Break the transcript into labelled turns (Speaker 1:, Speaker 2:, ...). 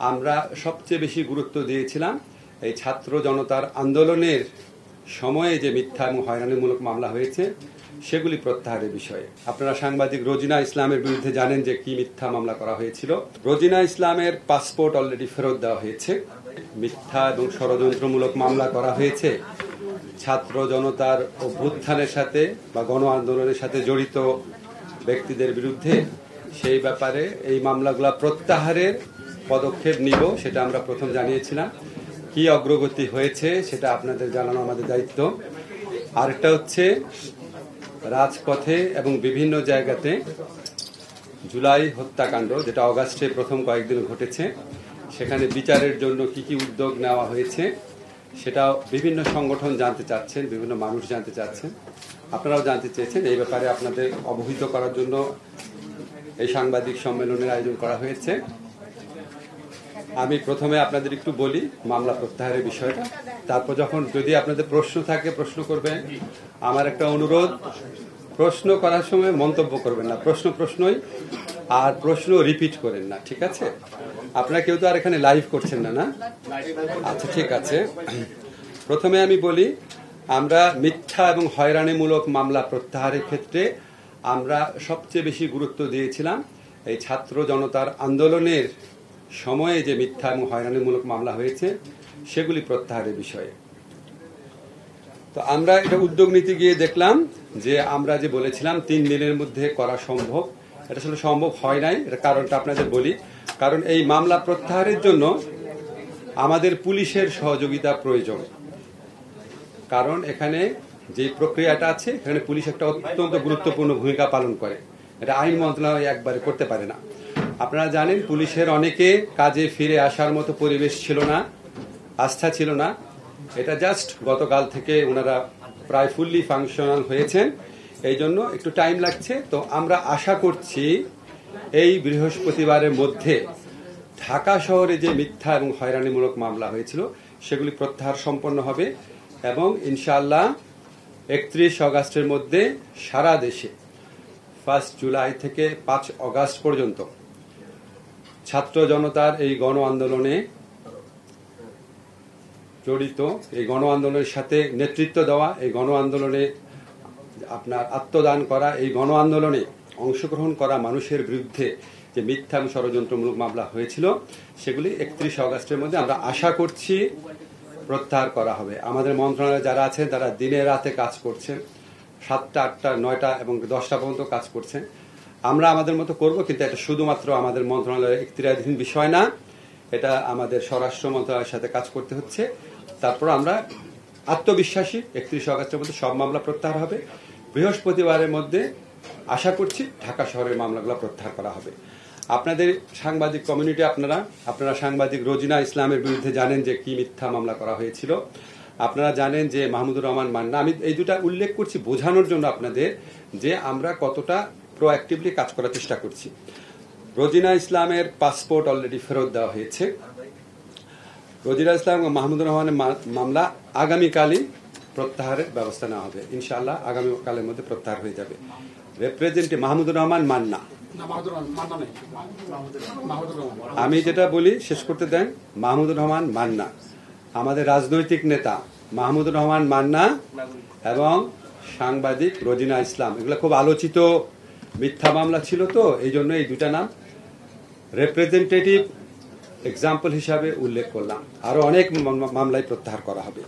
Speaker 1: আমরা সবচেয়ে বেশি গুরুত্ব দিয়েছিলাম এই ছাত্র জনতার আন্দোলনের সময়ে যে মিথ্যা এবং হয়রানিমূলক মামলা হয়েছে সেগুলি প্রত্যাহারের বিষয়ে। আপনারা সাংবাদিক রোজিনা ইসলামের বিরুদ্ধে জানেন যে কি মিথ্যা মামলা করা হয়েছিল। রোজিনা ইসলামের পাসপোর্ট অলরেডি ফেরত দেওয়া হয়েছে। মিথ্যা এবং ষড়যন্ত্রমূলক মামলা করা হয়েছে ছাত্র জনতার অভ্যুত্থানের সাথে বা গণ আন্দোলনের সাথে জড়িত ব্যক্তিদের বিরুদ্ধে। সেই ব্যাপারে এই মামলাগুলো প্রত্যাহারের পদক্ষেপ নিব, সেটা আমরা প্রথম জানিয়েছিলাম। কি অগ্রগতি হয়েছে সেটা আপনাদের জানানো আমাদের দায়িত্ব। আরেকটা হচ্ছে রাজপথে এবং বিভিন্ন জায়গাতে জুলাই হত্যাকাণ্ড, যেটা অগাস্টে প্রথম কয়েকদিন ঘটেছে, সেখানে বিচারের জন্য কি কি উদ্যোগ নেওয়া হয়েছে সেটা বিভিন্ন সংগঠন জানতে চাচ্ছেন, বিভিন্ন মানুষ জানতে চাচ্ছেন, আপনারাও জানতে চেয়েছেন। এই ব্যাপারে আপনাদের অবহিত করার জন্য এই সাংবাদিক সম্মেলনের আয়োজন করা হয়েছে। আমি প্রথমে আপনাদের একটু বলি মামলা প্রত্যাহারের বিষয়টা, তারপর যখন যদি আপনাদের প্রশ্ন থাকে প্রশ্ন করবেন। আমার একটা অনুরোধ, প্রশ্ন করার সময় মন্তব্য করবেন না, প্রশ্নই, আর প্রশ্ন রিপিট করেন না, ঠিক আছে? আপনারা কেউ তো আর এখানে লাইভ করছেন না, না? আচ্ছা, ঠিক আছে। প্রথমে আমি বলি, আমরা মিথ্যা এবং হয়রানিমূলক মামলা প্রত্যাহারের ক্ষেত্রে আমরা সবচেয়ে বেশি গুরুত্ব দিয়েছিলাম এই ছাত্র জনতার আন্দোলনের সময়ে যে মিথ্যা এবং হয়রানিমূলক মামলা হয়েছে সেগুলি প্রত্যাহারের বিষয়ে। তো আমরা এটা উদ্যোগ নিতে গিয়ে দেখলাম যে আমরা যে বলেছিলাম 3 দিনের মধ্যে করা সম্ভব, এটা আসলে সম্ভব হয় নাই। এটা কারণটা আপনাদের বলি। কারণ এই মামলা প্রত্যাহারের জন্য আমাদের পুলিশের সহযোগিতা প্রয়োজন। কারণ এখানে যে প্রক্রিয়াটা আছে, এখানে পুলিশ একটা অত্যন্ত গুরুত্বপূর্ণ ভূমিকা পালন করে। এটা আইন মন্ত্রণালয় একবারে করতে পারে না। আপনারা জানেন পুলিশের অনেকে কাজে ফিরে আসার মতো পরিবেশ ছিল না, আস্থা ছিল না। এটা জাস্ট গতকাল থেকে ওনারা প্রায় ফুললি ফাংশনাল হয়েছেন, এই জন্য একটু টাইম লাগছে। তো আমরা আশা করছি এই বৃহস্পতিবারের মধ্যে ঢাকা শহরে যে মিথ্যা এবং হয়রানিমূলক মামলা হয়েছিল সেগুলি প্রত্যাহার সম্পন্ন হবে এবং ইনশাআল্লাহ 31 অগাস্টের মধ্যে সারা দেশে 1 জুলাই থেকে 5 অগাস্ট পর্যন্ত ছাত্র জনতার এই গণ আন্দোলনে জড়িত, এই গণ আন্দোলনের সাথে নেতৃত্ব দেওয়া, এই গণ আন্দোলনে আপনার আত্মদান করা, এই গণ আন্দোলনে অংশগ্রহণ করা মানুষের বিরুদ্ধে যে মিথ্যা এবং ষড়যন্ত্রমূলক মামলা হয়েছিল সেগুলি 31 অগাস্টের মধ্যে আমরা আশা করছি প্রত্যাহার করা হবে। আমাদের মন্ত্রণালয়ে যারা আছেন তারা দিনে রাতে কাজ করছেন, 7টা, 8টা, 9টা এবং 10টা পর্যন্ত কাজ করছেন। আমরা আমাদের মতো করব, কিন্তু এটা শুধুমাত্র আমাদের মন্ত্রণালয়ের এখতিয়ারাধীন বিষয় না, এটা আমাদের স্বরাষ্ট্র মন্ত্রণালয়ের সাথে কাজ করতে হচ্ছে। তারপর আমরা আত্মবিশ্বাসী 31 অগাস্টের মধ্যে সব মামলা প্রত্যাহার হবে। বৃহস্পতিবারের মধ্যে আশা করছি ঢাকা শহরের মামলাগুলো প্রত্যাহার করা হবে। আপনাদের সাংবাদিক কমিউনিটি, আপনারা সাংবাদিক রোজিনা ইসলামের বিরুদ্ধে জানেন যে কি মিথ্যা মামলা করা হয়েছিল। আপনারা জানেন যে মাহমুদুর রহমান মান্না, আমি এই দুটা উল্লেখ করছি বোঝানোর জন্য আপনাদের যে আমরা কতটা প্রোঅ্যাক্টিভলি কাজ করার চেষ্টা করছি। রোজিনা ইসলামের পাসপোর্ট অলরেডি ফেরত দেওয়া হয়েছে। রোজিনা ইসলাম এবং মাহমুদুর রহমানের মামলা আগামীকালই প্রত্যাহারের ব্যবস্থা নেওয়া হবে। ইনশাআল্লাহ আগামীকালের মধ্যে প্রত্যাহার হয়ে যাবে। রিপ্রেজেন্টেটিভ মাহমুদুর রহমান মান্না, আমি যেটা বলি শেষ করতে দেন। মাহমুদুর রহমান মান্না আমাদের রাজনৈতিক নেতা, মাহমুদুর রহমান মান্না এবং সাংবাদিক রোজিনা ইসলাম, এগুলো খুব আলোচিত মিথ্যা মামলা ছিল, তো এই জন্য এই দুটা নাম রিপ্রেজেন্টেটিভ এক্সাম্পল হিসাবে উল্লেখ করলাম। আরো অনেক মামলায় প্রত্যাহার করা হবে।